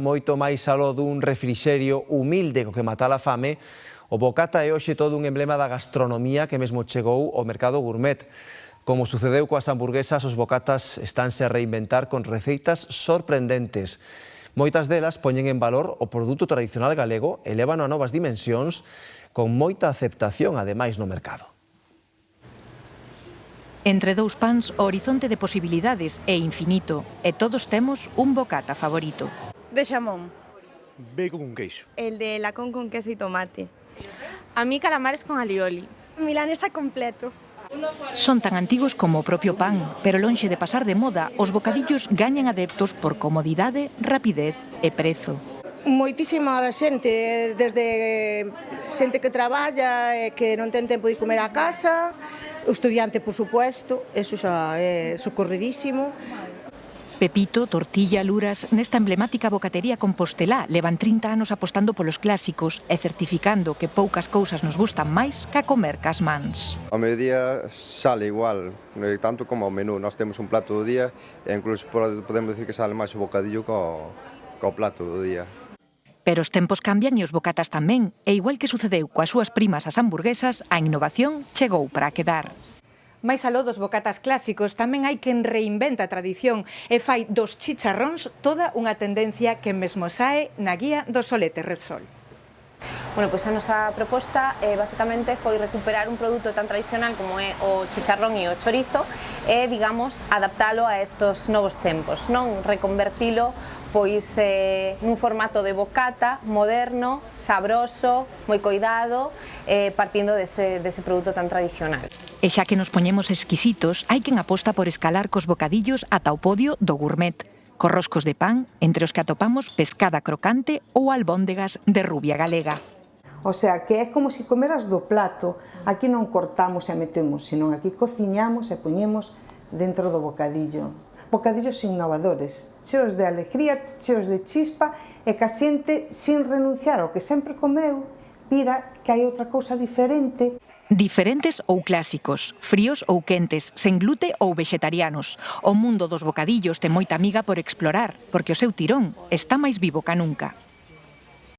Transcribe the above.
Moito máis aló dun refrixerio humilde co que matar a fame, o bocata é hoxe todo un emblema da gastronomía que mesmo chegou ao mercado gourmet. Como sucedeu coas hamburguesas, os bocatas estánse a reinventar con receitas sorprendentes. Moitas delas poñen en valor o produto tradicional galego e levan a novas dimensións con moita aceptación, ademais, no mercado. Entre dous pans, o horizonte de posibilidades é infinito e todos temos un bocata favorito. De xamón. Bacon con queixo. El de lacón con queso y tomate. A mí calamares con alioli. Milanesa completo. Son tan antigos como o propio pan, pero lonxe de pasar de moda, os bocadillos gañan adeptos por comodidade, rapidez e prezo. Moitísima xente, desde xente que traballa e que non ten tempo de comer a casa, o estudiante, por supuesto, eso xa é socorridísimo. Pepito, Tortilla, Luras, nesta emblemática bocatería compostelá levan 30 anos apostando polos clásicos e certificando que poucas cousas nos gustan máis ca comer cas mans. Ao mediodía sale igual, tanto como ao menú. Nós temos un plato do día e incluso podemos decir que sale máis o bocadillo co plato do día. Pero os tempos cambian e os bocatas tamén, e igual que sucedeu coas súas primas as hamburguesas, a innovación chegou para quedar. Mais aló dos bocatas clásicos, tamén hai quen reinventa a tradición e fai dos chicharróns toda unha tendencia que mesmo sae na guía do Solete Repsol. Bueno, pois a nosa proposta basicamente foi recuperar un produto tan tradicional como é o chicharrón e o chorizo e, digamos, adaptalo a estos novos tempos, non? Reconvertilo pois nun formato de bocata moderno, sabroso, moi coidado, partindo dese produto tan tradicional. E xa que nos poñemos exquisitos, hai quen aposta por escalar cos bocadillos ata o podio do gourmet, cos roscos de pan, entre os que atopamos pescada crocante ou albóndegas de rubia galega. O sea, que é como se comeras do plato. Aquí non cortamos e metemos, senón aquí cociñamos e poñemos dentro do bocadillo. Bocadillos innovadores, cheos de alegría, cheos de chispa e que a xente, sin renunciar ao que sempre comeu, vira que hai outra cousa diferente. Diferentes ou clásicos, fríos ou quentes, sen glute ou vexetarianos. O mundo dos bocadillos ten moita miga por explorar, porque o seu tirón está máis vivo ca nunca.